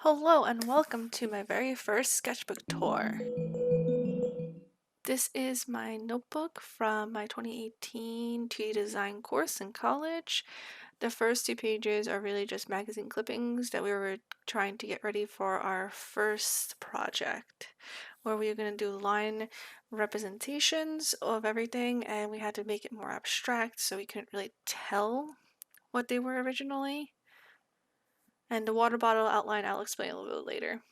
Hello and welcome to my very first sketchbook tour. This is my notebook from my 2018 2D design course in college. The first two pages are really just magazine clippings that we were trying to get ready for our first project, where we were going to do line representations of everything and we had to make it more abstract so we couldn't really tell what they were originally. And the water bottle outline I'll explain a little bit later.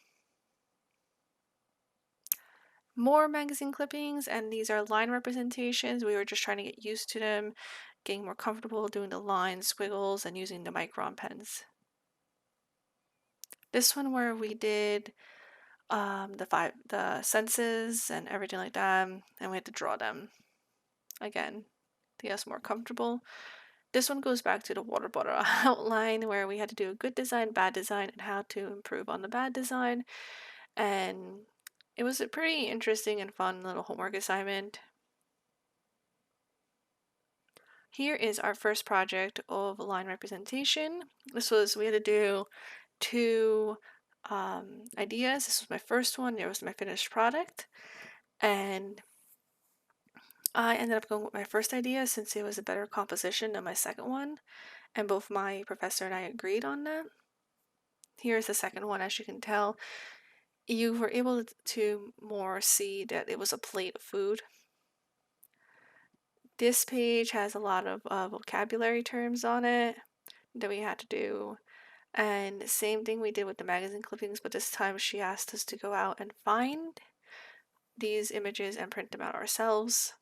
More magazine clippings, and these are line representations. We were just trying to get used to them, getting more comfortable doing the lines, squiggles, and using the micron pens. This one where we did the senses and everything like that, and we had to draw them again to get us more comfortable. This one goes back to the water bottle outline where we had to do a good design, bad design, and how to improve on the bad design. And it was a pretty interesting and fun little homework assignment. Here is our first project of line representation. We had to do two ideas. This was my first one. It was my finished product. And I ended up going with my first idea since it was a better composition than my second one. And both my professor and I agreed on that. Here's the second one. As you can tell, you were able to more see that it was a plate of food. This page has a lot of vocabulary terms on it that we had to do. And same thing we did with the magazine clippings, but this time she asked us to go out and find these images and print them out ourselves.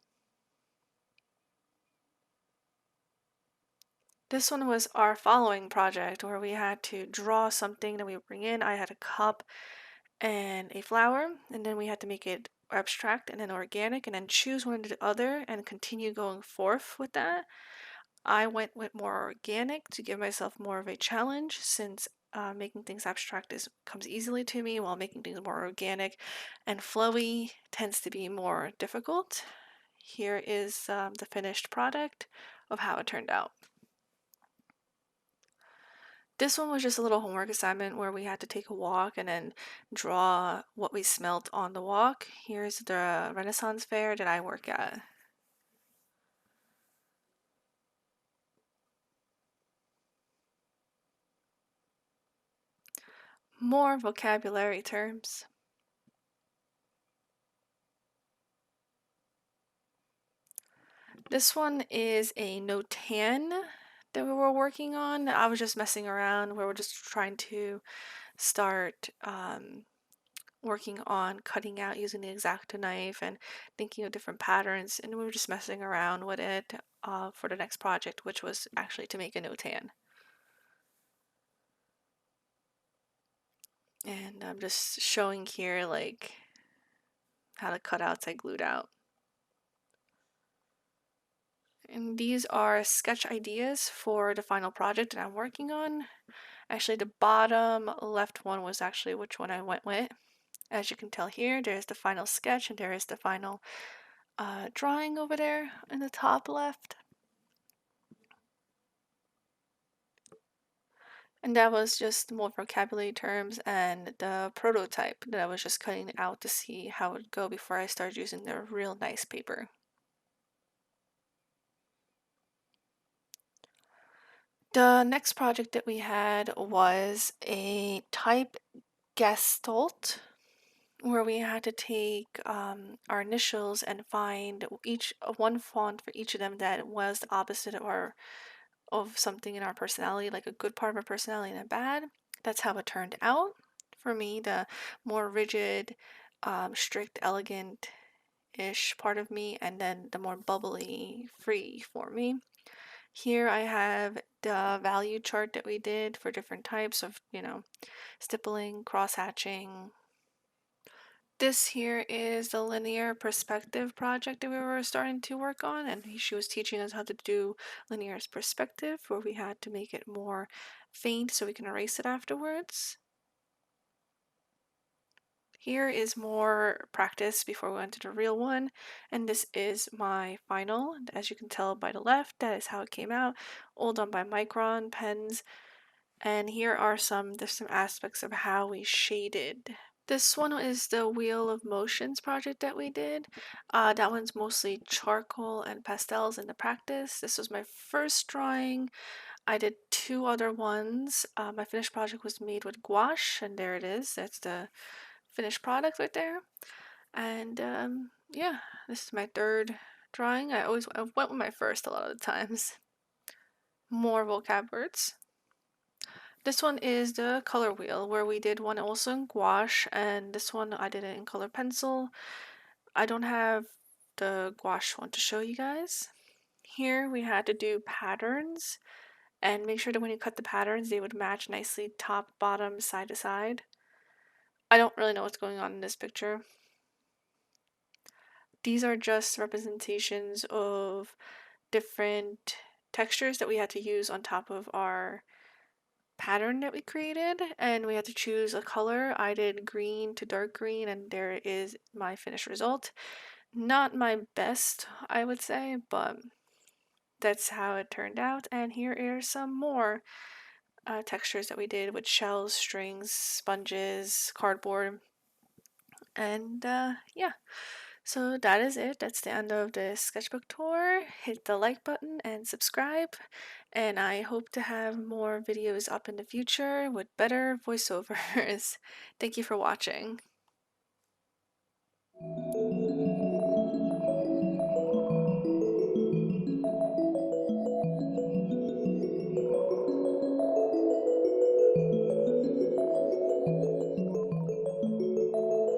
This one was our following project where we had to draw something that we would bring in. I had a cup and a flower, and then we had to make it abstract and then organic, and then choose one or the other and continue going forth with that. I went with more organic to give myself more of a challenge since making things abstract comes easily to me, while making things more organic and flowy tends to be more difficult. Here is the finished product of how it turned out. This one was just a little homework assignment where we had to take a walk and then draw what we smelt on the walk. Here's the Renaissance fair that I work at. More vocabulary terms. This one is a notan that we were working on. I was just messing around. We were just trying to start working on cutting out using the X-Acto knife and thinking of different patterns, and we were just messing around with it for the next project, which was actually to make a notan. And I'm just showing here like how the cutouts I glued out. And these are sketch ideas for the final project that I'm working on. Actually, the bottom left one was actually which one I went with. As you can tell here, there's the final sketch and there is the final drawing over there in the top left. And that was just more vocabulary terms and the prototype that I was just cutting out to see how it would go before I started using the real nice paper. The next project that we had was a type gestalt, where we had to take our initials and find each one font for each of them that was the opposite of something in our personality, like a good part of our personality and a bad. That's how it turned out. For me, the more rigid, strict, elegant-ish part of me, and then the more bubbly, free for me. Here I have the value chart that we did for different types of, stippling, cross-hatching. This here is the linear perspective project that we were starting to work on, and she was teaching us how to do linear perspective, where we had to make it more faint so we can erase it afterwards. Here is more practice before we went to the real one, and this is my final. As you can tell by the left, that is how it came out, all done by micron pens. And here are some different aspects of how we shaded. This one is the Wheel of Motions project that we did. That one's mostly charcoal and pastels in the practice. This was my first drawing. I did two other ones. My finished project was made with gouache, and there it is. That's the finished product right there. And yeah, this is my third drawing. I went with my first a lot of the times. More vocab words. This one is the color wheel, where we did one also in gouache, and this one I did it in color pencil. I don't have the gouache one to show you guys. Here we had to do patterns and make sure that when you cut the patterns they would match nicely top, bottom, side to side. I don't really know what's going on in this picture. These are just representations of different textures that we had to use on top of our pattern that we created, and we had to choose a color. I did green to dark green, and there is my finished result. Not my best, I would say, but that's how it turned out. And here are some more textures that we did with shells, strings, sponges, cardboard, and yeah. So that is it. That's the end of the sketchbook tour. Hit the like button and subscribe. And I hope to have more videos up in the future with better voiceovers. Thank you for watching.